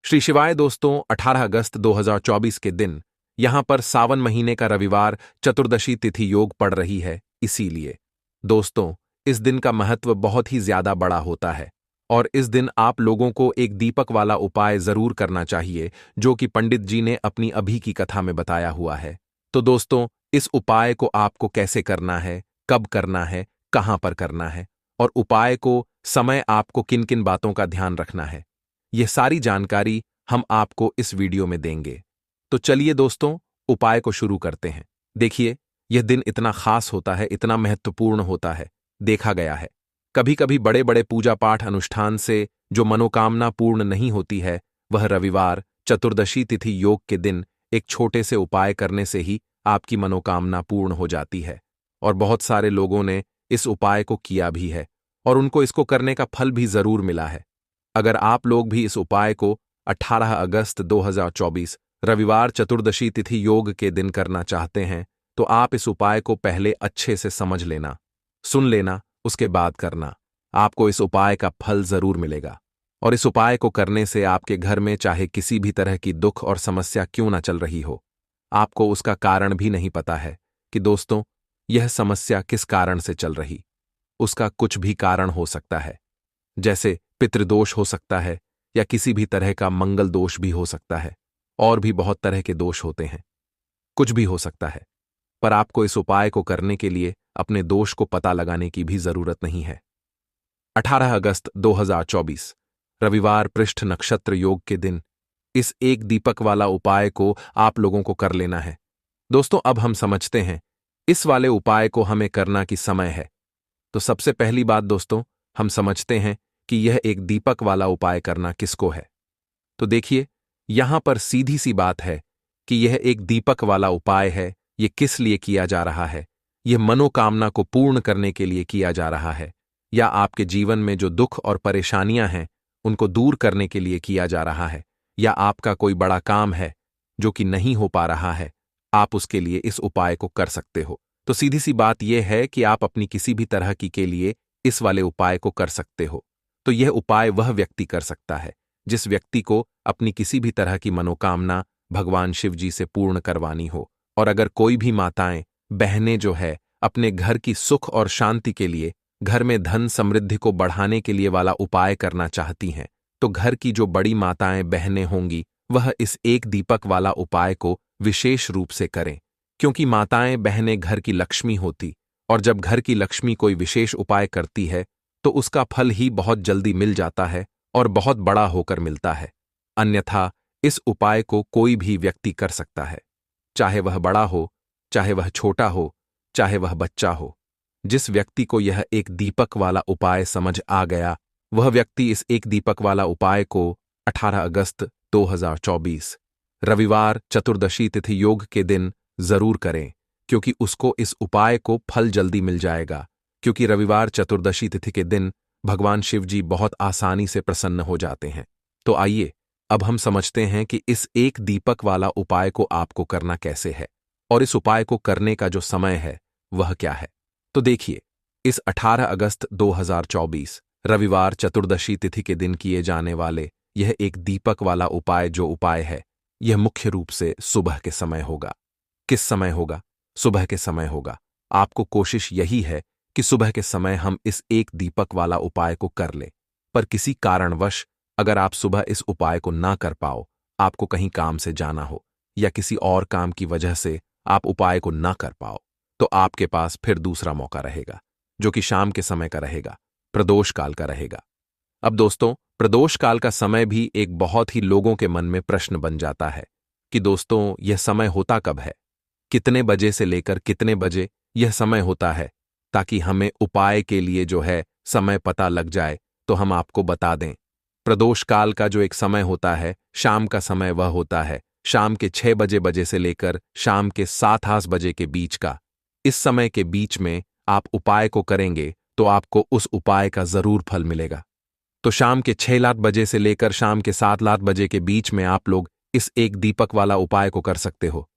श्री शिवाय दोस्तों, 18 अगस्त 2024 के दिन यहां पर सावन महीने का रविवार चतुर्दशी तिथि योग पड़ रही है। इसीलिए दोस्तों, इस दिन का महत्व बहुत ही ज्यादा बड़ा होता है और इस दिन आप लोगों को एक दीपक वाला उपाय जरूर करना चाहिए, जो कि पंडित जी ने अपनी अभी की कथा में बताया हुआ है। तो दोस्तों, इस उपाय को आपको कैसे करना है, कब करना है, कहां पर करना है और उपाय को समय आपको किन किन बातों का ध्यान रखना है, यह सारी जानकारी हम आपको इस वीडियो में देंगे। तो चलिए दोस्तों, उपाय को शुरू करते हैं। देखिए, यह दिन इतना खास होता है, इतना महत्वपूर्ण होता है। देखा गया है कभी कभी बड़े बड़े पूजा पाठ अनुष्ठान से जो मनोकामना पूर्ण नहीं होती है, वह रविवार चतुर्दशी तिथि योग के दिन एक छोटे से उपाय करने से ही आपकी मनोकामना पूर्ण हो जाती है। और बहुत सारे लोगों ने इस उपाय को किया भी है और उनको इसको करने का फल भी जरूर मिला है। अगर आप लोग भी इस उपाय को 18 अगस्त 2024 रविवार चतुर्दशी तिथि योग के दिन करना चाहते हैं, तो आप इस उपाय को पहले अच्छे से समझ लेना, सुन लेना, उसके बाद करना। आपको इस उपाय का फल जरूर मिलेगा। और इस उपाय को करने से आपके घर में चाहे किसी भी तरह की दुख और समस्या क्यों ना चल रही हो, आपको उसका कारण भी नहीं पता है कि दोस्तों, यह समस्या किस कारण से चल रही। उसका कुछ भी कारण हो सकता है, जैसे पितृदोष हो सकता है या किसी भी तरह का मंगल दोष भी हो सकता है, और भी बहुत तरह के दोष होते हैं। कुछ भी हो सकता है, पर आपको इस उपाय को करने के लिए अपने दोष को पता लगाने की भी जरूरत नहीं है। 18 अगस्त 2024 रविवार पृष्ठ नक्षत्र योग के दिन इस एक दीपक वाला उपाय को आप लोगों को कर लेना है। दोस्तों, अब हम समझते हैं इस वाले उपाय को हमें करना की समय है। तो सबसे पहली बात दोस्तों, हम समझते हैं कि यह एक दीपक वाला उपाय करना किसको है। तो देखिए, यहां पर सीधी सी बात है कि यह एक दीपक वाला उपाय है। यह किस लिए किया जा रहा है? यह मनोकामना को पूर्ण करने के लिए किया जा रहा है, या आपके जीवन में जो दुख और परेशानियां हैं उनको दूर करने के लिए किया जा रहा है, या आपका कोई बड़ा काम है जो कि नहीं हो पा रहा है, आप उसके लिए इस उपाय को कर सकते हो। तो सीधी सी बात यह है कि आप अपनी किसी भी तरह की के लिए इस वाले उपाय को कर सकते हो। तो यह उपाय वह व्यक्ति कर सकता है जिस व्यक्ति को अपनी किसी भी तरह की मनोकामना भगवान शिव जी से पूर्ण करवानी हो। और अगर कोई भी माताएं बहनें जो है अपने घर की सुख और शांति के लिए, घर में धन समृद्धि को बढ़ाने के लिए वाला उपाय करना चाहती हैं, तो घर की जो बड़ी माताएं बहनें होंगी वह इस एक दीपक वाला उपाय को विशेष रूप से करें, क्योंकि माताएं बहनें घर की लक्ष्मी होती, और जब घर की लक्ष्मी कोई विशेष उपाय करती है तो उसका फल ही बहुत जल्दी मिल जाता है और बहुत बड़ा होकर मिलता है। अन्यथा इस उपाय को कोई भी व्यक्ति कर सकता है, चाहे वह बड़ा हो, चाहे वह छोटा हो, चाहे वह बच्चा हो। जिस व्यक्ति को यह एक दीपक वाला उपाय समझ आ गया, वह व्यक्ति इस एक दीपक वाला उपाय को 18 अगस्त 2024 रविवार चतुर्दशी तिथि योग के दिन जरूर करें, क्योंकि उसको इस उपाय को फल जल्दी मिल जाएगा। क्योंकि रविवार चतुर्दशी तिथि के दिन भगवान शिव जी बहुत आसानी से प्रसन्न हो जाते हैं। तो आइए अब हम समझते हैं कि इस एक दीपक वाला उपाय को आपको करना कैसे है और इस उपाय को करने का जो समय है वह क्या है। तो देखिए, इस 18 अगस्त 2024 रविवार चतुर्दशी तिथि के दिन किए जाने वाले यह एक दीपक वाला उपाय जो उपाय है, यह मुख्य रूप से सुबह के समय होगा। किस समय होगा? सुबह के समय होगा। आपको कोशिश यही है कि सुबह के समय हम इस एक दीपक वाला उपाय को कर लें। पर किसी कारणवश अगर आप सुबह इस उपाय को ना कर पाओ, आपको कहीं काम से जाना हो या किसी और काम की वजह से आप उपाय को ना कर पाओ, तो आपके पास फिर दूसरा मौका रहेगा, जो कि शाम के समय का रहेगा, प्रदोष काल का रहेगा। अब दोस्तों, प्रदोष काल का समय भी एक बहुत ही लोगों के मन में प्रश्न बन जाता है कि दोस्तों, यह समय होता कब है, कितने बजे से लेकर कितने बजे यह समय होता है, ताकि हमें उपाय के लिए जो है समय पता लग जाए तो हम आपको बता दें। प्रदोष काल का जो एक समय होता है, शाम का समय, वह होता है शाम के 6 बजे से लेकर शाम के 7-8 बजे के बीच का। इस समय के बीच में आप उपाय को करेंगे तो आपको उस उपाय का जरूर फल मिलेगा। तो शाम के 6 बजे से लेकर शाम के 7 बजे के बीच में आप लोग इस एक दीपक वाला उपाय को कर सकते हो।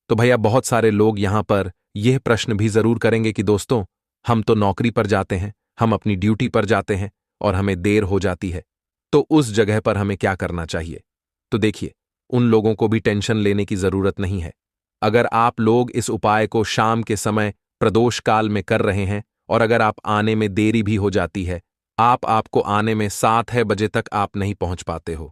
तो भैया, बहुत सारे लोग यहां पर यह प्रश्न भी जरूर करेंगे कि दोस्तों, हम तो नौकरी पर जाते हैं, हम अपनी ड्यूटी पर जाते हैं और हमें देर हो जाती है, तो उस जगह पर हमें क्या करना चाहिए। तो देखिए, उन लोगों को भी टेंशन लेने की जरूरत नहीं है। अगर आप लोग इस उपाय को शाम के समय प्रदोष काल में कर रहे हैं और अगर आप आने में देरी भी हो जाती है, आपको आने में 7 बजे तक आप नहीं पहुंच पाते हो,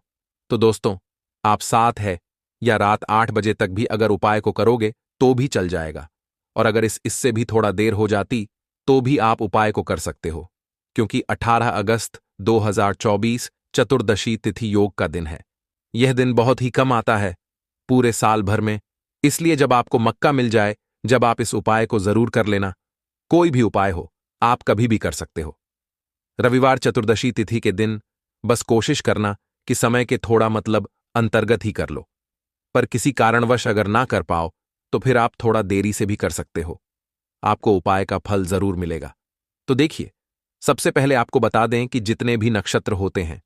तो दोस्तों, आप 7 या रात 8 बजे तक भी अगर उपाय को करोगे तो भी चल जाएगा। और अगर इससे भी थोड़ा देर हो जाती तो भी आप उपाय को कर सकते हो, क्योंकि 18 अगस्त 2024 चतुर्दशी तिथि योग का दिन है। यह दिन बहुत ही कम आता है पूरे साल भर में, इसलिए जब आपको मौका मिल जाए, जब आप इस उपाय को जरूर कर लेना। कोई भी उपाय हो, आप कभी भी कर सकते हो। रविवार चतुर्दशी तिथि के दिन बस कोशिश करना कि समय के थोड़ा अंतर्गत ही कर लो, पर किसी कारणवश अगर ना कर पाओ तो फिर आप थोड़ा देरी से भी कर सकते हो। आपको उपाय का फल जरूर मिलेगा। तो देखिए, सबसे पहले आपको बता दें कि जितने भी नक्षत्र होते हैं,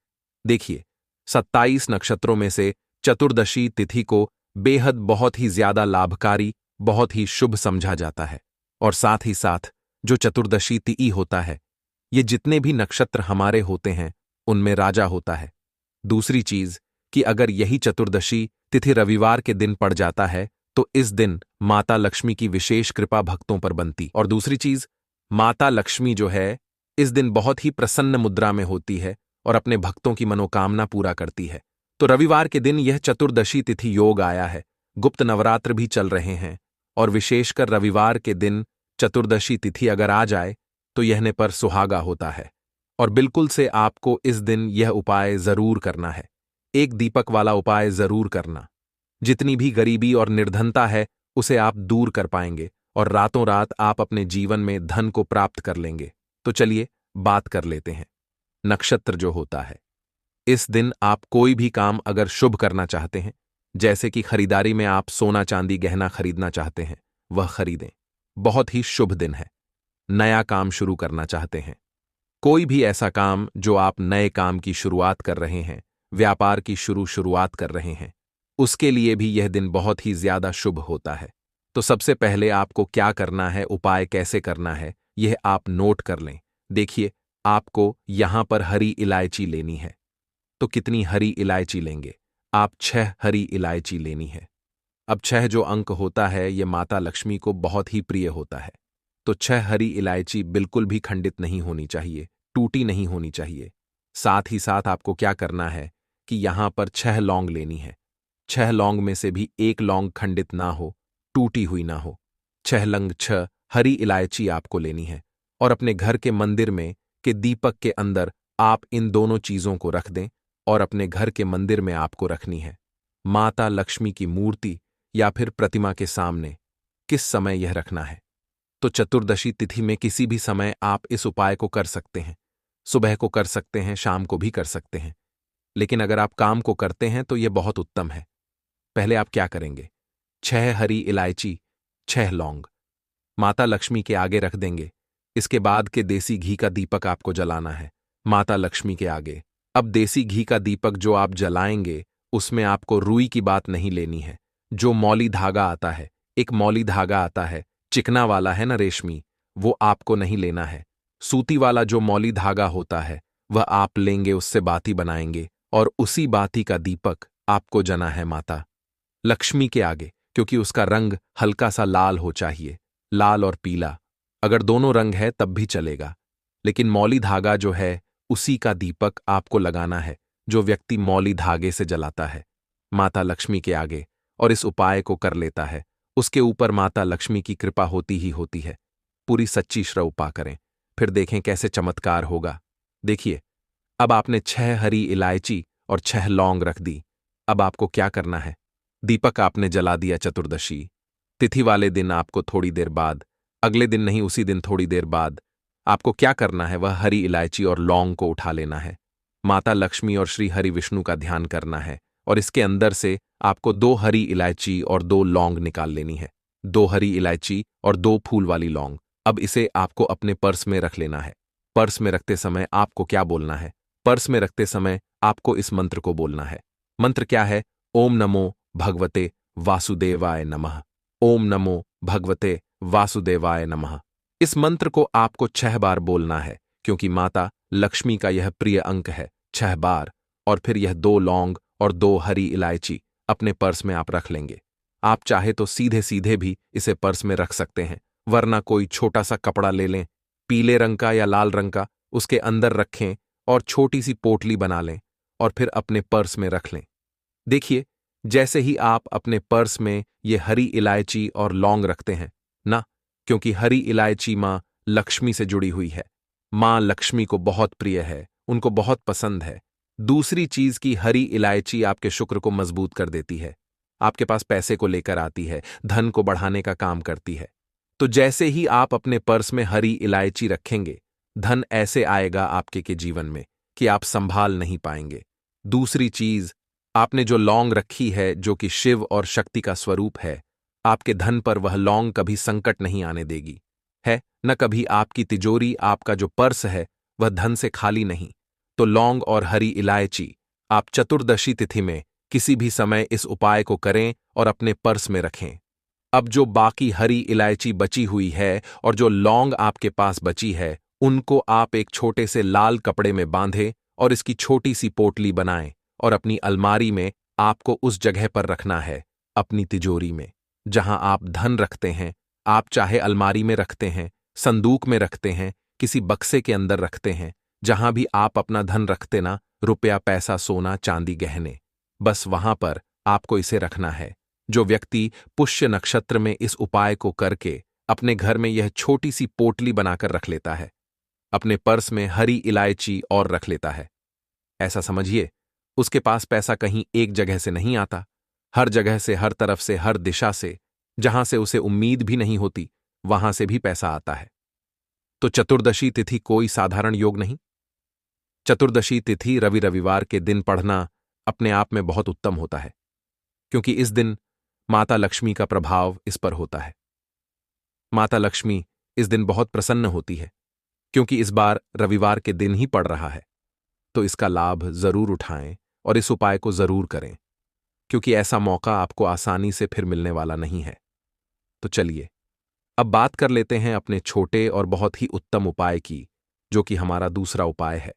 देखिए 27 नक्षत्रों में से चतुर्दशी तिथि को बेहद बहुत ही ज्यादा लाभकारी, बहुत ही शुभ समझा जाता है। और साथ ही साथ जो चतुर्दशी तिथि होता है, ये जितने भी नक्षत्र हमारे होते हैं उनमें राजा होता है। दूसरी चीज कि अगर यही चतुर्दशी तिथि रविवार के दिन पड़ जाता है तो इस दिन माता लक्ष्मी की विशेष कृपा भक्तों पर बनती। और दूसरी चीज, माता लक्ष्मी जो है इस दिन बहुत ही प्रसन्न मुद्रा में होती है और अपने भक्तों की मनोकामना पूरा करती है। तो रविवार के दिन यह चतुर्दशी तिथि योग आया है। गुप्त नवरात्र भी चल रहे हैं और विशेषकर रविवार के दिन चतुर्दशी तिथि अगर आ जाए तो यहने पर सुहागा होता है। और बिल्कुल से आपको इस दिन यह उपाय जरूर करना है। एक दीपक वाला उपाय जरूर करना। जितनी भी गरीबी और निर्धनता है उसे आप दूर कर पाएंगे और रातों रात आप अपने जीवन में धन को प्राप्त कर लेंगे। तो चलिए बात कर लेते हैं। नक्षत्र जो होता है, इस दिन आप कोई भी काम अगर शुभ करना चाहते हैं, जैसे कि खरीदारी में आप सोना चांदी गहना खरीदना चाहते हैं, वह खरीदें। बहुत ही शुभ दिन है। नया काम शुरू करना चाहते हैं, कोई भी ऐसा काम जो आप नए काम की शुरुआत कर रहे हैं, व्यापार की शुरुआत कर रहे हैं, उसके लिए भी यह दिन बहुत ही ज्यादा शुभ होता है। तो सबसे पहले आपको क्या करना है, उपाय कैसे करना है, यह आप नोट कर लें। देखिए, आपको यहां पर हरी इलायची लेनी है। तो कितनी हरी इलायची लेंगे? आप 6 हरी इलायची लेनी है। अब 6 जो अंक होता है यह माता लक्ष्मी को बहुत ही प्रिय होता है। तो 6 हरी इलायची बिल्कुल भी खंडित नहीं होनी चाहिए, टूटी नहीं होनी चाहिए। साथ ही साथ आपको क्या करना है कि यहां पर 6 लौंग लेनी है। 6 लौंग में से भी एक लौंग खंडित ना हो, टूटी हुई ना हो। 6 हरी इलायची आपको लेनी है और अपने घर के मंदिर में के दीपक के अंदर आप इन दोनों चीजों को रख दें और अपने घर के मंदिर में आपको रखनी है। माता लक्ष्मी की मूर्ति या फिर प्रतिमा के सामने। किस समय यह रखना है? तो चतुर्दशी तिथि में किसी भी समय आप इस उपाय को कर सकते हैं। सुबह को कर सकते हैं, शाम को भी कर सकते हैं। लेकिन अगर आप काम को करते हैं तो यह बहुत उत्तम है। पहले आप क्या करेंगे? 6 हरी इलायची, 6 लौंग माता लक्ष्मी के आगे रख देंगे। इसके बाद के देसी घी का दीपक आपको जलाना है माता लक्ष्मी के आगे। अब देसी घी का दीपक जो आप जलाएंगे उसमें आपको रुई की बात नहीं लेनी है। जो मौली धागा आता है, एक मौली धागा आता है, चिकना वाला है ना, रेशमी, वो आपको नहीं लेना है। सूती वाला जो मौली धागा होता है वह आप लेंगे, उससे बाती बनाएंगे और उसी बाती का दीपक आपको जना है माता लक्ष्मी के आगे, क्योंकि उसका रंग हल्का सा लाल हो चाहिए, लाल और पीला। अगर दोनों रंग है तब भी चलेगा, लेकिन मौली धागा जो है उसी का दीपक आपको लगाना है, जो व्यक्ति मौली धागे से जलाता है माता लक्ष्मी के आगे और इस उपाय को कर लेता है, उसके ऊपर माता लक्ष्मी की कृपा होती ही होती है। पूरी सच्ची श्रद्धा करें, फिर देखें कैसे चमत्कार होगा। देखिए, अब आपने 6 हरी इलायची और 6 लौंग रख दी। अब आपको क्या करना है? दीपक आपने जला दिया चतुर्दशी तिथि वाले दिन। आपको थोड़ी देर बाद, अगले दिन नहीं, उसी दिन थोड़ी देर बाद आपको क्या करना है? वह हरी इलायची और लौंग को उठा लेना है, माता लक्ष्मी और श्री हरि विष्णु का ध्यान करना है और इसके अंदर से आपको 2 हरी इलायची और 2 लौंग निकाल लेनी है। 2 हरी इलायची और 2 फूल वाली लौंग। अब इसे आपको अपने पर्स में रख लेना है। पर्स में रखते समय आपको क्या बोलना है? पर्स में रखते समय आपको इस मंत्र को बोलना है। मंत्र क्या है? ओम नमो भगवते वासुदेवाय नमः। ओम नमो भगवते वासुदेवाय नमः। इस मंत्र को आपको 6 बार बोलना है, क्योंकि माता लक्ष्मी का यह प्रिय अंक है। 6 बार। और फिर यह 2 लौंग और 2 हरी इलायची अपने पर्स में आप रख लेंगे। आप चाहे तो सीधे सीधे भी इसे पर्स में रख सकते हैं, वरना कोई छोटा सा कपड़ा ले लें, पीले रंग का या लाल रंग का, उसके अंदर रखें और छोटी सी पोटली बना लें और फिर अपने पर्स में रख लें। देखिए, जैसे ही आप अपने पर्स में ये हरी इलायची और लौंग रखते हैं ना, क्योंकि हरी इलायची माँ लक्ष्मी से जुड़ी हुई है, माँ लक्ष्मी को बहुत प्रिय है, उनको बहुत पसंद है। दूसरी चीज की हरी इलायची आपके शुक्र को मजबूत कर देती है, आपके पास पैसे को लेकर आती है, धन को बढ़ाने का काम करती है। तो जैसे ही आप अपने पर्स में हरी इलायची रखेंगे, धन ऐसे आएगा आपके के जीवन में कि आप संभाल नहीं पाएंगे। दूसरी चीज, आपने जो लौंग रखी है जो कि शिव और शक्ति का स्वरूप है, आपके धन पर वह लौंग कभी संकट नहीं आने देगी, है न कभी आपकी तिजोरी, आपका जो पर्स है वह धन से खाली नहीं। तो लौंग और हरी इलायची आप चतुर्दशी तिथि में किसी भी समय इस उपाय को करें और अपने पर्स में रखें। अब जो बाकी हरी इलायची बची हुई है और जो लौंग आपके पास बची है, उनको आप एक छोटे से लाल कपड़े में बांधें और इसकी छोटी सी पोटली बनाएं और अपनी अलमारी में आपको उस जगह पर रखना है, अपनी तिजोरी में, जहां आप धन रखते हैं। आप चाहे अलमारी में रखते हैं, संदूक में रखते हैं, किसी बक्से के अंदर रखते हैं, जहां भी आप अपना धन रखते ना, रुपया, पैसा, सोना, चांदी, गहने, बस वहां पर आपको इसे रखना है। जो व्यक्ति पुष्य नक्षत्र में इस उपाय को करके अपने घर में यह छोटी सी पोटली बनाकर रख लेता है, अपने पर्स में हरी इलायची और रख लेता है, ऐसा समझिए उसके पास पैसा कहीं एक जगह से नहीं आता, हर जगह से, हर तरफ से, हर दिशा से, जहां से उसे उम्मीद भी नहीं होती, वहां से भी पैसा आता है। तो चतुर्दशी तिथि कोई साधारण योग नहीं। चतुर्दशी तिथि रविवार के दिन पढ़ना अपने आप में बहुत उत्तम होता है, क्योंकि इस दिन माता लक्ष्मी का प्रभाव इस पर होता है। माता लक्ष्मी इस दिन बहुत प्रसन्न होती है, क्योंकि इस बार रविवार के दिन ही पड़ रहा है। तो इसका लाभ जरूर उठाएं और इस उपाय को जरूर करें, क्योंकि ऐसा मौका आपको आसानी से फिर मिलने वाला नहीं है। तो चलिए अब बात कर लेते हैं अपने छोटे और बहुत ही उत्तम उपाय की, जो कि हमारा दूसरा उपाय है।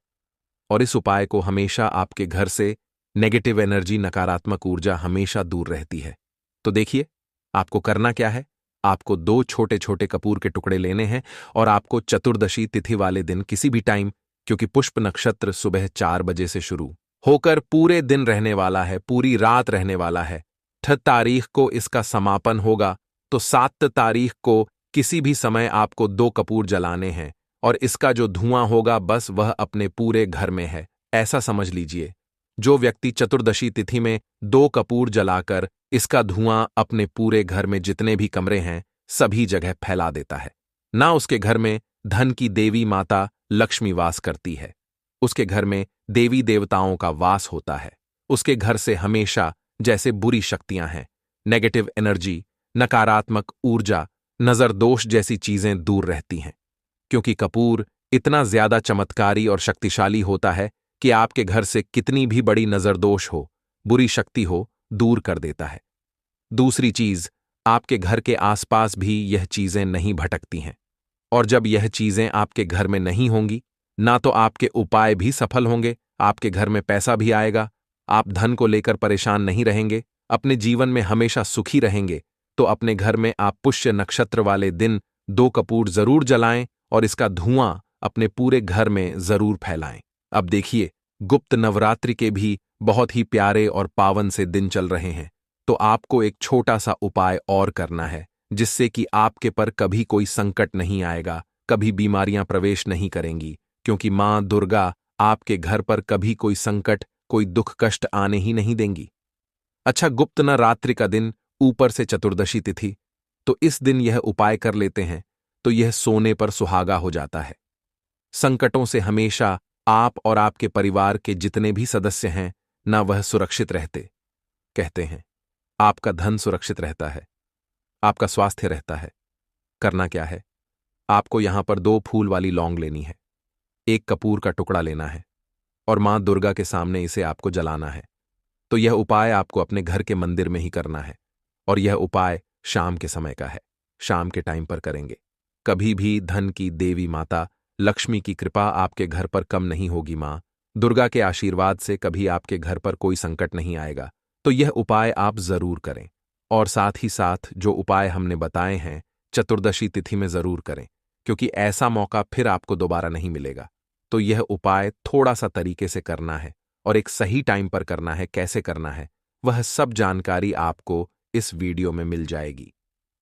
और इस उपाय को हमेशा आपके घर से नेगेटिव एनर्जी, नकारात्मक ऊर्जा हमेशा दूर रहती है। तो देखिए, आपको करना क्या है। आपको 2 छोटे छोटे कपूर के टुकड़े लेने हैं और आपको चतुर्दशी तिथि वाले दिन किसी भी टाइम, क्योंकि पुष्प नक्षत्र सुबह 4 बजे से शुरू होकर पूरे दिन रहने वाला है, पूरी रात रहने वाला है। 6 तारीख को इसका समापन होगा, तो 7 तारीख को किसी भी समय आपको 2 कपूर जलाने हैं और इसका जो धुआं होगा बस वह अपने पूरे घर में है, ऐसा समझ लीजिए। जो व्यक्ति चतुर्दशी तिथि में 2 कपूर जलाकर इसका धुआं अपने पूरे घर में जितने भी कमरे हैं सभी जगह फैला देता है, ना उसके घर में धन की देवी माता लक्ष्मी वास करती है, उसके घर में देवी देवताओं का वास होता है, उसके घर से हमेशा जैसे बुरी शक्तियां हैं, नेगेटिव एनर्जी, नकारात्मक ऊर्जा, नजर दोष जैसी चीजें दूर रहती हैं। क्योंकि कपूर इतना ज्यादा चमत्कारी और शक्तिशाली होता है कि आपके घर से कितनी भी बड़ी नजरदोष हो, बुरी शक्ति हो, दूर कर देता है। दूसरी चीज, आपके घर के आसपास भी यह चीजें नहीं भटकती हैं। और जब यह चीजें आपके घर में नहीं होंगी, ना तो आपके उपाय भी सफल होंगे, आपके घर में पैसा भी आएगा, आप धन को लेकर परेशान नहीं रहेंगे, अपने जीवन में हमेशा सुखी रहेंगे। तो अपने घर में आप पुष्य नक्षत्र वाले दिन 2 कपूर जरूर जलाएं और इसका धुआं अपने पूरे घर में जरूर फैलाएं। अब देखिए, गुप्त नवरात्रि के भी बहुत ही प्यारे और पावन से दिन चल रहे हैं, तो आपको एक छोटा सा उपाय और करना है, जिससे कि आपके पर कभी कोई संकट नहीं आएगा, कभी बीमारियां प्रवेश नहीं करेंगी, क्योंकि मां दुर्गा आपके घर पर कभी कोई संकट, कोई दुख कष्ट आने ही नहीं देंगी। अच्छा, गुप्त नवरात्रि का दिन, ऊपर से चतुर्दशी तिथि, तो इस दिन यह उपाय कर लेते हैं तो यह सोने पर सुहागा हो जाता है। संकटों से हमेशा आप और आपके परिवार के जितने भी सदस्य हैं ना, वह सुरक्षित रहते। कहते हैं आपका धन सुरक्षित रहता है, आपका स्वास्थ्य रहता है। करना क्या है, आपको यहां पर 2 फूल वाली लौंग लेनी है, 1 कपूर का टुकड़ा लेना है और मां दुर्गा के सामने इसे आपको जलाना है। तो यह उपाय आपको अपने घर के मंदिर में ही करना है और यह उपाय शाम के समय का है, शाम के टाइम पर करेंगे। कभी भी धन की देवी माता लक्ष्मी की कृपा आपके घर पर कम नहीं होगी मां, दुर्गा के आशीर्वाद से कभी आपके घर पर कोई संकट नहीं आएगा। तो यह उपाय आप जरूर करें। और साथ ही साथ जो उपाय हमने बताए हैं चतुर्दशी तिथि में जरूर करें, क्योंकि ऐसा मौका फिर आपको दोबारा नहीं मिलेगा। तो यह उपाय थोड़ा सा तरीके से करना है और एक सही टाइम पर करना है। कैसे करना है वह सब जानकारी आपको इस वीडियो में मिल जाएगी।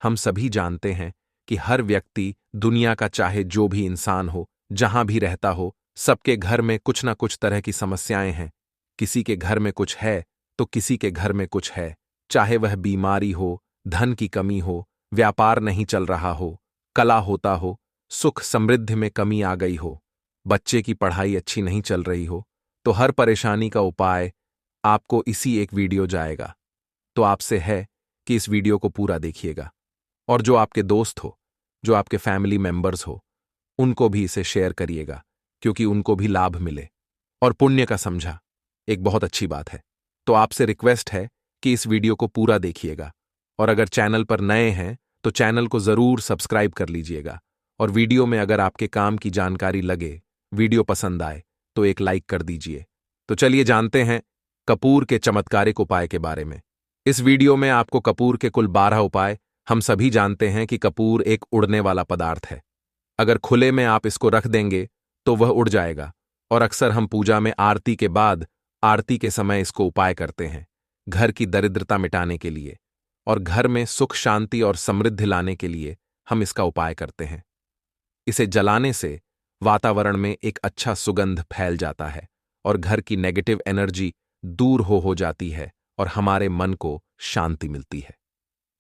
हम सभी जानते हैं कि हर व्यक्ति दुनिया का चाहे जो भी इंसान हो, जहां भी रहता हो, सबके घर में कुछ ना कुछ तरह की समस्याएं हैं। किसी के घर में कुछ है तो किसी के घर में कुछ है, चाहे वह बीमारी हो, धन की कमी हो, व्यापार नहीं चल रहा हो, कला होता हो, सुख समृद्धि में कमी आ गई हो, बच्चे की पढ़ाई अच्छी नहीं चल रही हो। तो हर परेशानी का उपाय आपको इसी एक वीडियो जाएगा। तो आपसे है कि इस वीडियो को पूरा देखिएगा और जो आपके दोस्त हो, जो आपके फैमिली मेंबर्स हो, उनको भी इसे शेयर करिएगा, क्योंकि उनको भी लाभ मिले और पुण्य का समझा एक बहुत अच्छी बात है। तो आपसे रिक्वेस्ट है कि इस वीडियो को पूरा देखिएगा और अगर चैनल पर नए हैं तो चैनल को जरूर सब्सक्राइब कर लीजिएगा और वीडियो में अगर आपके काम की जानकारी लगे, वीडियो पसंद आए तो एक लाइक कर दीजिए। तो चलिए जानते हैं कपूर के चमत्कारिक उपाय के बारे में। इस वीडियो में आपको कपूर के कुल 12 उपाय। हम सभी जानते हैं कि कपूर एक उड़ने वाला पदार्थ है। अगर खुले में आप इसको रख देंगे तो वह उड़ जाएगा और अक्सर हम पूजा में आरती के बाद, आरती के समय इसको उपाय करते हैं घर की दरिद्रता मिटाने के लिए और घर में सुख शांति और समृद्धि लाने के लिए हम इसका उपाय करते हैं। इसे जलाने से वातावरण में एक अच्छा सुगंध फैल जाता है और घर की नेगेटिव एनर्जी दूर हो जाती है और हमारे मन को शांति मिलती है।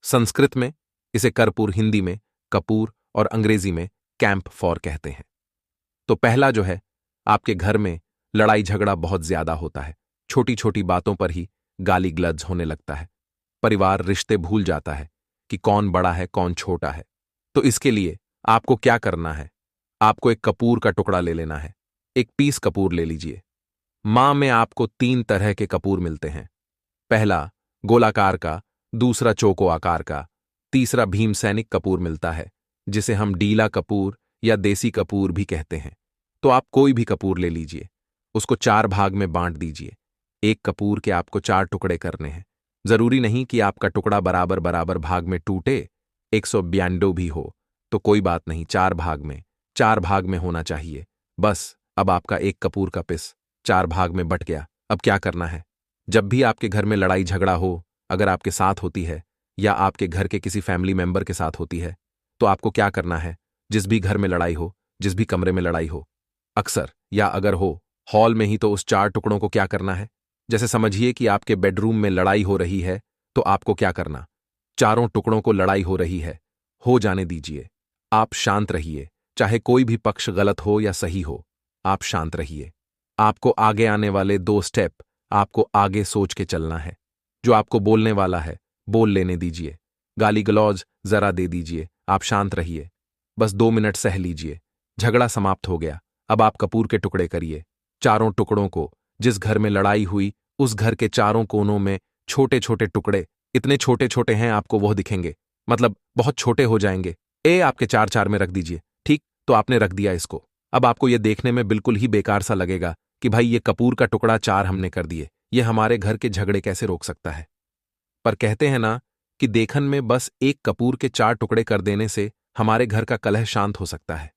संस्कृत में इसे कर्पूर, हिंदी में कपूर और अंग्रेजी में कैंप फॉर कहते हैं। तो पहला जो है, आपके घर में लड़ाई झगड़ा बहुत ज्यादा होता है, छोटी छोटी बातों पर ही गाली गलौज होने लगता है, परिवार रिश्ते भूल जाता है कि कौन बड़ा है कौन छोटा है। तो इसके लिए आपको क्या करना है, आपको एक कपूर का टुकड़ा ले लेना है। एक पीस कपूर ले लीजिए। मां में आपको 3 तरह के कपूर मिलते हैं। पहला गोलाकार का, दूसरा चौको आकार का, तीसरा भीमसैनिक कपूर मिलता है, जिसे हम डीला कपूर या देसी कपूर भी कहते हैं। तो आप कोई भी कपूर ले लीजिए, उसको 4 भाग में बांट दीजिए। एक कपूर के आपको 4 टुकड़े करने हैं। जरूरी नहीं कि आपका टुकड़ा बराबर बराबर भाग में टूटे, 192 भी हो तो कोई बात नहीं, 4 भाग में होना चाहिए। बस अब आपका एक कपूर का पिस 4 भाग में बट गया। अब क्या करना है, जब भी आपके घर में लड़ाई झगड़ा हो, अगर आपके साथ होती है या आपके घर के किसी फैमिली मेंबर के साथ होती है, तो आपको क्या करना है, जिस भी घर में लड़ाई हो, जिस भी कमरे में लड़ाई हो, अक्सर या अगर हो हॉल में ही, तो उस 4 टुकड़ों को क्या करना है, जैसे समझिए कि आपके बेडरूम में लड़ाई हो रही है, तो आपको क्या करना, चारों टुकड़ों को लड़ाई हो रही है, हो जाने दीजिए। आप शांत रहिए, चाहे कोई भी पक्ष गलत हो या सही हो, आप शांत रहिए। आपको आगे आने वाले 2 स्टेप आपको आगे सोच के चलना है। जो आपको बोलने वाला है बोल लेने दीजिए, गाली गलौज जरा दे दीजिए, आप शांत रहिए, बस 2 मिनट सह लीजिए। झगड़ा समाप्त हो गया। अब आप कपूर के टुकड़े करिए। चारों टुकड़ों को, जिस घर में लड़ाई हुई उस घर के चारों कोनों में छोटे छोटे टुकड़े, इतने छोटे छोटे हैं आपको वो दिखेंगे, मतलब बहुत छोटे हो जाएंगे। आपके 4-4 में रख दीजिए। ठीक, तो आपने रख दिया इसको। अब आपको यह देखने में बिल्कुल ही बेकार सा लगेगा कि भाई ये कपूर का टुकड़ा 4 हमने कर दिए, ये हमारे घर के झगड़े कैसे रोक सकता है। पर कहते हैं ना कि देखन में बस एक कपूर के 4 टुकड़े कर देने से हमारे घर का कलह शांत हो सकता है,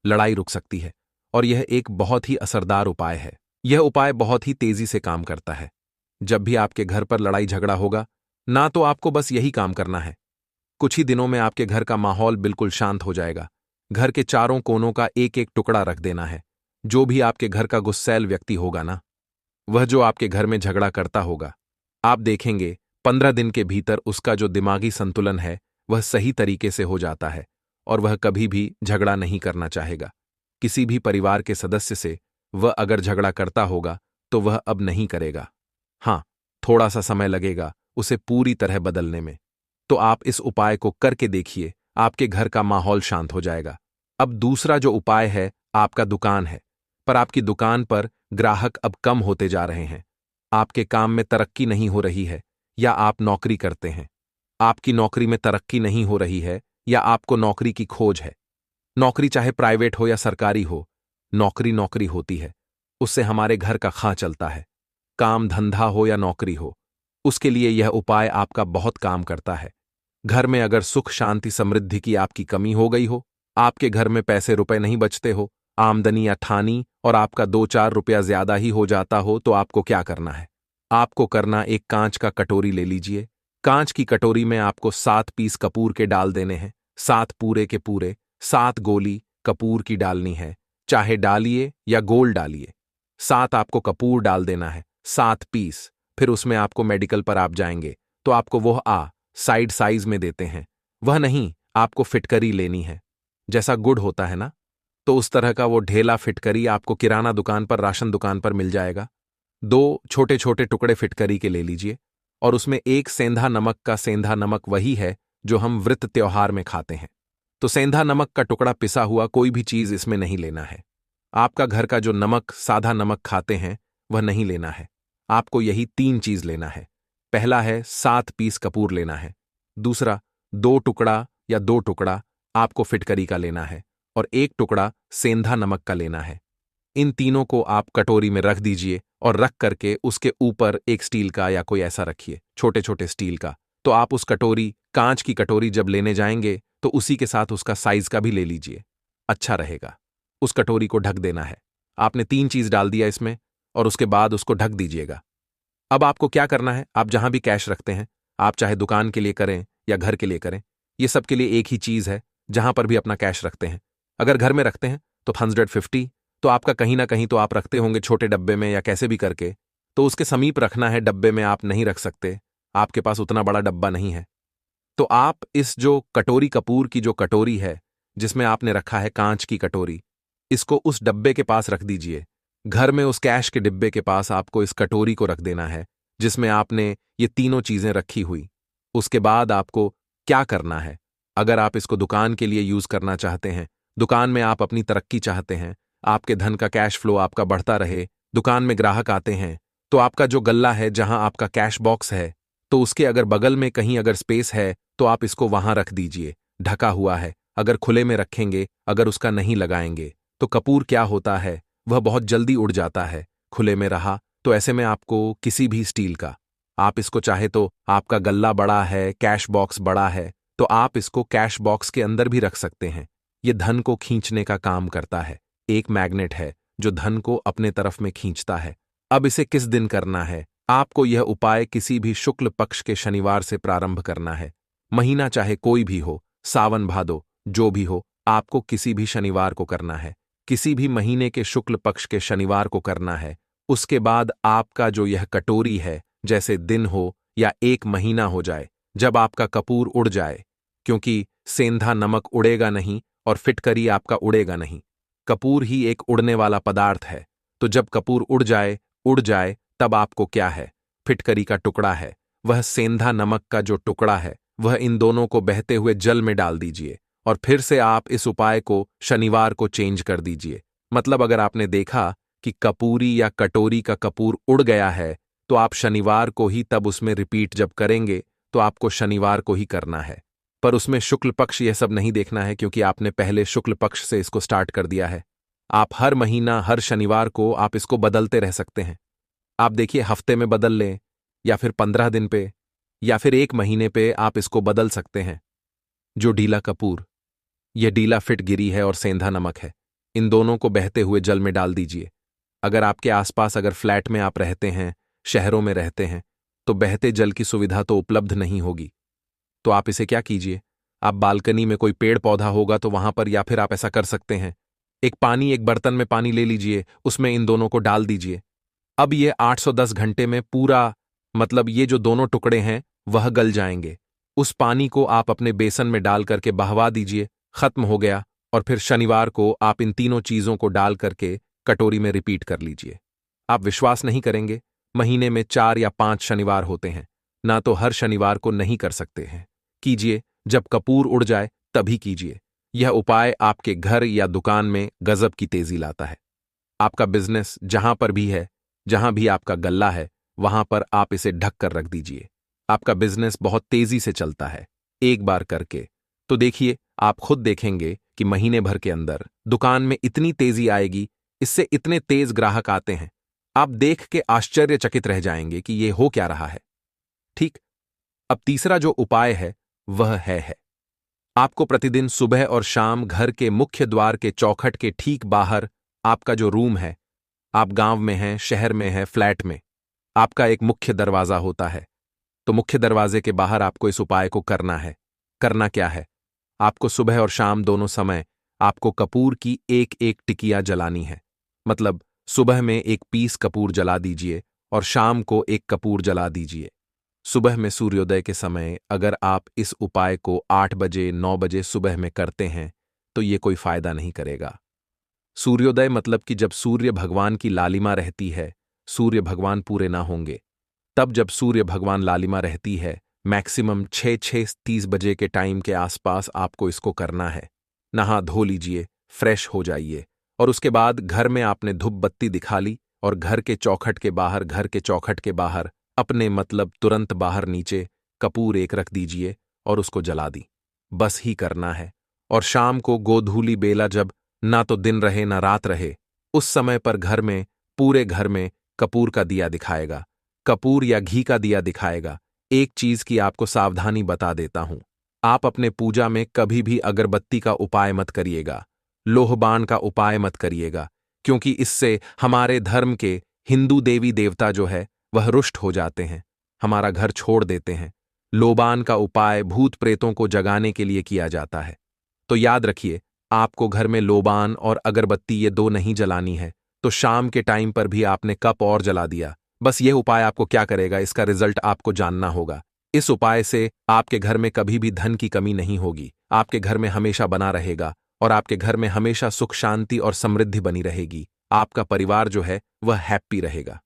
लड़ाई रुक सकती है। और यह एक बहुत ही असरदार उपाय है। यह उपाय बहुत ही तेजी से काम करता है। जब भी आपके घर पर लड़ाई झगड़ा होगा ना, तो आपको बस यही काम करना है। कुछ ही दिनों में आपके घर का माहौल बिल्कुल शांत हो जाएगा। घर के चारों कोनों का एक एक टुकड़ा रख देना है। जो भी आपके घर का गुस्सैल व्यक्ति होगा ना, वह जो आपके घर में झगड़ा करता होगा, आप देखेंगे 15 दिन के भीतर उसका जो दिमागी संतुलन है वह सही तरीके से हो जाता है और वह कभी भी झगड़ा नहीं करना चाहेगा। किसी भी परिवार के सदस्य से वह अगर झगड़ा करता होगा तो वह अब नहीं करेगा। हाँ, थोड़ा सा समय लगेगा उसे पूरी तरह बदलने में। तो आप इस उपाय को करके देखिए, आपके घर का माहौल शांत हो जाएगा। अब दूसरा जो उपाय है, आपका दुकान है, पर आपकी दुकान पर ग्राहक अब कम होते जा रहे हैं, आपके काम में तरक्की नहीं हो रही है, या आप नौकरी करते हैं, आपकी नौकरी में तरक्की नहीं हो रही है, या आपको नौकरी की खोज है। नौकरी चाहे प्राइवेट हो या सरकारी हो, नौकरी नौकरी होती है। उससे हमारे घर का खां चलता है। काम धंधा हो या नौकरी हो, उसके लिए यह उपाय आपका बहुत काम करता है। घर में अगर सुख शांति समृद्धि की आपकी कमी हो गई हो, आपके घर में पैसे रुपए नहीं बचते हो, आमदनी या ठानी और आपका 2-4 रुपया ज्यादा ही हो जाता हो, तो आपको क्या करना है? आपको करना, एक कांच का कटोरी ले लीजिए। कांच की कटोरी में आपको 7 पीस कपूर के डाल देने हैं। 7 पूरे के पूरे, 7 गोली कपूर की डालनी है। चाहे डालिए या गोल डालिए। 7 आपको कपूर डाल देना है, 7 पीस। फिर उसमें आपको मेडिकल पर आप जाएंगे तो आपको वो साइड साइज में देते हैं। वह नहीं, आपको फिटकरी लेनी है। जैसा गुड़ होता है ना, तो उस तरह का वो ढेला फिटकरी आपको किराना दुकान पर, राशन दुकान पर मिल जाएगा। 2 छोटे छोटे टुकड़े फिटकरी के ले लीजिए और उसमें एक सेंधा नमक का, सेंधा नमक वही है जो हम व्रत त्योहार में खाते हैं। तो सेंधा नमक का टुकड़ा, पिसा हुआ कोई भी चीज इसमें नहीं लेना है। आपका घर का जो नमक, साधा नमक खाते हैं, वह नहीं लेना है। आपको यही 3 चीज लेना है। पहला है 7 पीस कपूर लेना है। दूसरा, 2 टुकड़ा आपको फिटकरी का लेना है और 1 टुकड़ा सेंधा नमक का लेना है। इन तीनों को आप कटोरी में रख दीजिए और रख करके उसके ऊपर एक स्टील का या कोई ऐसा रखिए, छोटे छोटे स्टील का। तो आप उस कटोरी, कांच की कटोरी जब लेने जाएंगे तो उसी के साथ उसका साइज का भी ले लीजिए, अच्छा रहेगा। उस कटोरी को ढक देना है। आपने 3 चीज डाल दिया इसमें और उसके बाद उसको ढक दीजिएगा। अब आपको क्या करना है, आप जहां भी कैश रखते हैं, आप चाहे दुकान के लिए करें या घर के लिए करें, ये सब के लिए एक ही चीज है। जहां पर भी अपना कैश रखते हैं, अगर घर में रखते हैं तो 150, तो आपका कहीं ना कहीं तो आप रखते होंगे छोटे डब्बे में या कैसे भी करके, तो उसके समीप रखना है। डब्बे में आप नहीं रख सकते, आपके पास उतना बड़ा डब्बा नहीं है। तो आप इस जो कटोरी, कपूर की जो कटोरी है जिसमें आपने रखा है कांच की कटोरी, इसको उस डब्बे के पास रख दीजिए। घर में उस कैश के डिब्बे के पास आपको इस कटोरी को रख देना है जिसमें आपने ये तीनों चीजें रखी हुई। उसके बाद आपको क्या करना है, अगर आप इसको दुकान के लिए यूज करना चाहते हैं, दुकान में आप अपनी तरक्की चाहते हैं, आपके धन का कैश फ्लो आपका बढ़ता रहे, दुकान में ग्राहक आते हैं, तो आपका जो गल्ला है जहां आपका कैश बॉक्स है, तो उसके अगर बगल में कहीं अगर स्पेस है तो आप इसको वहां रख दीजिए। ढका हुआ है, अगर खुले में रखेंगे, अगर उसका नहीं लगाएंगे, तो कपूर क्या होता है, वह बहुत जल्दी उड़ जाता है। खुले में रहा तो ऐसे में आपको किसी भी स्टील का, आप इसको चाहे तो, आपका गल्ला बड़ा है, कैश बॉक्स बड़ा है, तो आप इसको कैश बॉक्स के अंदर भी रख सकते हैं। ये धन को खींचने का काम करता है। एक मैग्नेट है जो धन को अपने तरफ में खींचता है। अब इसे किस दिन करना है? आपको यह उपाय किसी भी शुक्ल पक्ष के शनिवार से प्रारंभ करना है। महीना चाहे कोई भी हो, सावन भादो जो भी हो, आपको किसी भी शनिवार को करना है। किसी भी महीने के शुक्ल पक्ष के शनिवार को करना है। उसके बाद आपका जो यह कटोरी है, जैसे दिन हो या 1 महीना हो जाए, जब आपका कपूर उड़ जाए, क्योंकि सेंधा नमक उड़ेगा नहीं और फिटकरी आपका उड़ेगा नहीं। कपूर ही एक उड़ने वाला पदार्थ है। तो जब कपूर उड़ जाए, तब आपको क्या है? फिटकरी का टुकड़ा है, वह सेंधा नमक का जो टुकड़ा है, वह इन दोनों को बहते हुए जल में डाल दीजिए और फिर से आप इस उपाय को शनिवार को चेंज कर दीजिए। मतलब अगर आपने देखा कि कपूरी या कटोरी का कपूर उड़ गया है, तो आप शनिवार को ही तब उसमें रिपीट जब करेंगे, तो आपको शनिवार को ही करना है। पर उसमें शुक्ल पक्ष यह सब नहीं देखना है, क्योंकि आपने पहले शुक्ल पक्ष से इसको स्टार्ट कर दिया है। आप हर महीना, हर शनिवार को आप इसको बदलते रह सकते हैं। आप देखिए, हफ्ते में बदल लें या फिर 15 दिन पे या फिर 1 महीने पे आप इसको बदल सकते हैं। जो डीला कपूर, यह डीला फिटगिरी है और सेंधा नमक है, इन दोनों को बहते हुए जल में डाल दीजिए। अगर आपके आसपास, अगर फ्लैट में आप रहते हैं, शहरों में रहते हैं, तो बहते जल की सुविधा तो उपलब्ध नहीं होगी। तो आप इसे क्या कीजिए, आप बालकनी में कोई पेड़ पौधा होगा तो वहां पर, या फिर आप ऐसा कर सकते हैं, एक बर्तन में पानी ले लीजिए, उसमें इन दोनों को डाल दीजिए। अब ये 810 घंटे में पूरा, मतलब ये जो दोनों टुकड़े हैं वह गल जाएंगे। उस पानी को आप अपने बेसन में डाल करके बहवा दीजिए, खत्म हो गया। और फिर शनिवार को आप इन तीनों चीजों को डाल करके कटोरी में रिपीट कर लीजिए। आप विश्वास नहीं करेंगे, महीने में 4 या 5 शनिवार होते हैं, ना तो हर शनिवार को नहीं कर सकते हैं। कीजिए, जब कपूर उड़ जाए तभी कीजिए। यह उपाय आपके घर या दुकान में गजब की तेजी लाता है। आपका बिजनेस जहां पर भी है, जहां भी आपका गल्ला है, वहां पर आप इसे ढक कर रख दीजिए। आपका बिजनेस बहुत तेजी से चलता है। एक बार करके तो देखिए, आप खुद देखेंगे कि महीने भर के अंदर दुकान में इतनी तेजी आएगी इससे इतने तेज ग्राहक आते हैं, आप देख के आश्चर्यचकित रह जाएंगे कि ये हो क्या रहा है। ठीक। अब तीसरा जो उपाय है वह है आपको प्रतिदिन सुबह और शाम घर के मुख्य द्वार के चौखट के ठीक बाहर, आपका जो रूम है, आप गांव में हैं, शहर में हैं, फ्लैट में, आपका एक मुख्य दरवाजा होता है। तो मुख्य दरवाजे के बाहर आपको इस उपाय को करना है। करना क्या है? आपको सुबह और शाम दोनों समय आपको कपूर की एक एक टिकिया जलानी है। मतलब सुबह में एक पीस कपूर जला दीजिए और शाम को एक कपूर जला दीजिए। सुबह में सूर्योदय के समय अगर आप इस उपाय को 8 बजे 9 बजे सुबह में करते हैं तो ये कोई फायदा नहीं करेगा। सूर्योदय मतलब कि जब सूर्य भगवान की लालिमा रहती है, सूर्य भगवान पूरे ना होंगे, तब जब सूर्य भगवान लालिमा रहती है, मैक्सिमम 6-6:30 बजे के टाइम के आसपास आपको इसको करना है। नहा धो लीजिए, फ्रेश हो जाइए और उसके बाद घर में आपने धूप बत्ती दिखा ली और घर के चौखट के बाहर अपने मतलब तुरंत बाहर नीचे कपूर एक रख दीजिए और उसको जला दी। बस ही करना है। और शाम को गोधूली बेला जब ना तो दिन रहे ना रात रहे, उस समय पर घर में, पूरे घर में कपूर का दिया दिखाएगा, कपूर या घी का दिया दिखाएगा। एक चीज की आपको सावधानी बता देता हूं, आप अपने पूजा में कभी भी अगरबत्ती का उपाय मत करिएगा, लोहबान का उपाय मत करिएगा, क्योंकि इससे हमारे धर्म के हिंदू देवी देवता जो है वह रुष्ट हो जाते हैं, हमारा घर छोड़ देते हैं। लोबान का उपाय भूत प्रेतों को जगाने के लिए किया जाता है। तो याद रखिए, आपको घर में लोबान और अगरबत्ती ये दो नहीं जलानी है। तो शाम के टाइम पर भी आपने कप और जला दिया। बस यह उपाय आपको क्या करेगा, इसका रिजल्ट आपको जानना होगा। इस उपाय से आपके घर में कभी भी धन की कमी नहीं होगी, आपके घर में हमेशा बना रहेगा और आपके घर में हमेशा सुख शांति और समृद्धि बनी रहेगी। आपका परिवार जो है वह हैप्पी रहेगा।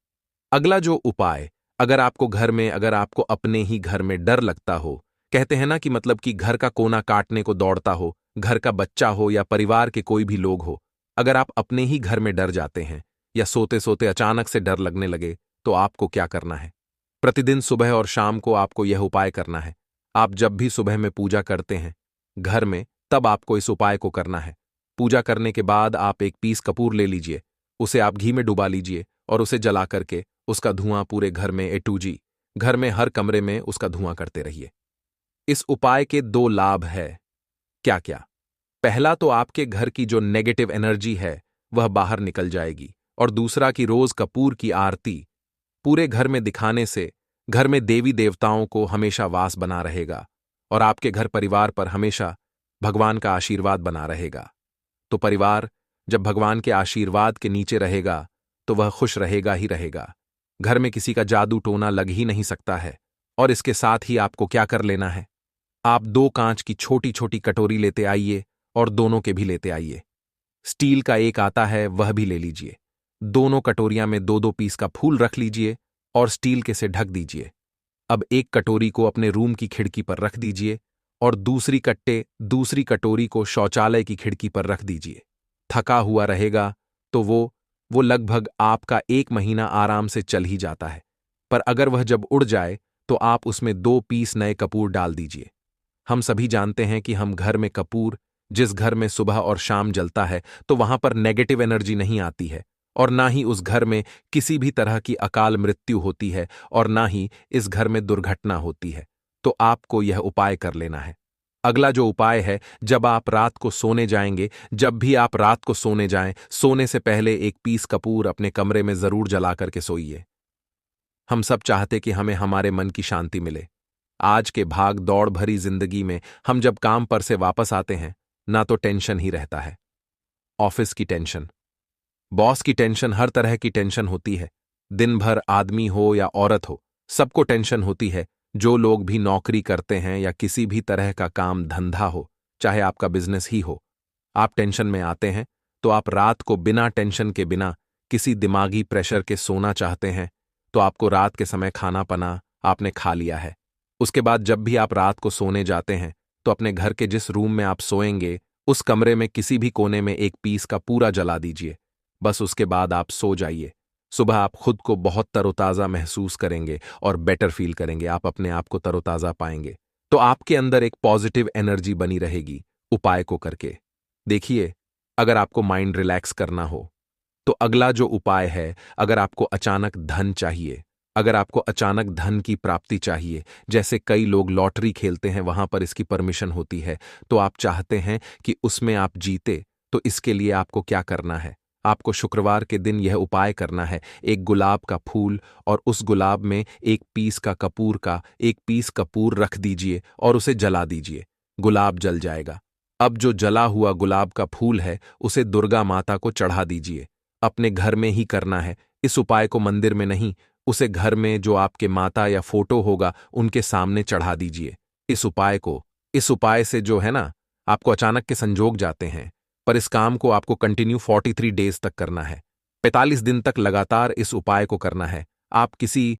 अगला जो उपाय, अगर आपको अपने ही घर में डर लगता हो, कहते हैं ना कि मतलब कि घर का कोना काटने को दौड़ता हो, घर का बच्चा हो या परिवार के कोई भी लोग हो, अगर आप अपने ही घर में डर जाते हैं या सोते सोते अचानक से डर लगने लगे, तो आपको क्या करना है? प्रतिदिन सुबह और शाम को आपको यह उपाय करना है। आप जब भी सुबह में पूजा करते हैं घर में, तब आपको इस उपाय को करना है। पूजा करने के बाद आप एक पीस कपूर ले लीजिए, उसे आप घी में डुबा लीजिए और उसे जला करके उसका धुआं पूरे घर में A to G, घर में हर कमरे में उसका धुआं करते रहिए। इस उपाय के 2 लाभ है। क्या क्या? पहला तो आपके घर की जो नेगेटिव एनर्जी है वह बाहर निकल जाएगी और दूसरा कि रोज कपूर की आरती पूरे घर में दिखाने से घर में देवी देवताओं को हमेशा वास बना रहेगा और आपके घर परिवार पर हमेशा भगवान का आशीर्वाद बना रहेगा। तो परिवार जब भगवान के आशीर्वाद के नीचे रहेगा तो वह खुश रहेगा ही रहेगा। घर में किसी का जादू टोना लग ही नहीं सकता है। और इसके साथ ही आपको क्या कर लेना है, आप 2 कांच की छोटी छोटी कटोरी लेते आइए और दोनों के भी लेते आइए। स्टील का एक आता है वह भी ले लीजिए। दोनों कटोरियां में 2-2 पीस का फूल रख लीजिए और स्टील के से ढक दीजिए। अब एक कटोरी को अपने रूम की खिड़की पर रख दीजिए और दूसरी कटोरी को शौचालय की खिड़की पर रख दीजिए। थका हुआ रहेगा तो वो लगभग आपका 1 महीना आराम से चल ही जाता है। पर अगर वह जब उड़ जाए तो आप उसमें 2 पीस नए कपूर डाल दीजिए। हम सभी जानते हैं कि हम घर में कपूर जिस घर में सुबह और शाम जलता है तो वहां पर नेगेटिव एनर्जी नहीं आती है और ना ही उस घर में किसी भी तरह की अकाल मृत्यु होती है और ना ही इस घर में दुर्घटना होती है। तो आपको यह उपाय कर लेना है। अगला जो उपाय है, जब भी आप रात को सोने जाएं, सोने से पहले 1 पीस कपूर अपने कमरे में जरूर जला करके सोइए। हम सब चाहते कि हमें हमारे मन की शांति मिले। आज के भाग दौड़ भरी जिंदगी में हम जब काम पर से वापस आते हैं ना तो टेंशन ही रहता है। ऑफिस की टेंशन, बॉस की टेंशन, हर तरह की टेंशन होती है। दिन भर आदमी हो या औरत हो, सबको टेंशन होती है। जो लोग भी नौकरी करते हैं या किसी भी तरह का काम धंधा हो, चाहे आपका बिजनेस ही हो, आप टेंशन में आते हैं तो आप रात को बिना टेंशन के, बिना किसी दिमागी प्रेशर के सोना चाहते हैं। तो आपको रात के समय खाना पना आपने खा लिया है। उसके बाद जब भी आप रात को सोने जाते हैं तो अपने घर के जिस रूम में आप सोएंगे उस कमरे में किसी भी कोने में 1 पीस का पूरा जला दीजिए। बस उसके बाद आप सो जाइए। सुबह आप खुद को बहुत तरोताजा महसूस करेंगे और बेटर फील करेंगे, आप अपने आप को तरोताजा पाएंगे। तो आपके अंदर एक पॉजिटिव एनर्जी बनी रहेगी उपाय को करके। देखिए, अगर आपको माइंड रिलैक्स करना हो तो अगला जो उपाय है, अगर आपको अचानक धन चाहिए, अगर आपको अचानक धन की प्राप्ति चाहिए, जैसे कई लोग लॉटरी खेलते हैं, वहां पर इसकी परमिशन होती है, तो आप चाहते हैं कि उसमें आप जीते, तो इसके लिए आपको क्या करना है? आपको शुक्रवार के दिन यह उपाय करना है। एक गुलाब का फूल और उस गुलाब में एक पीस कपूर रख दीजिए और उसे जला दीजिए। गुलाब जल जाएगा। अब जो जला हुआ गुलाब का फूल है, उसे दुर्गा माता को चढ़ा दीजिए। अपने घर में ही करना है। इस उपाय को मंदिर में नहीं, उसे घर में जो आपके माता या फोटो होगा उनके सामने चढ़ा दीजिए। इस उपाय से जो है ना, आपको अचानक के संजोग जाते हैं, पर इस काम को आपको कंटिन्यू 43 डेज तक करना है। 45 दिन तक लगातार इस उपाय को करना है। आप किसी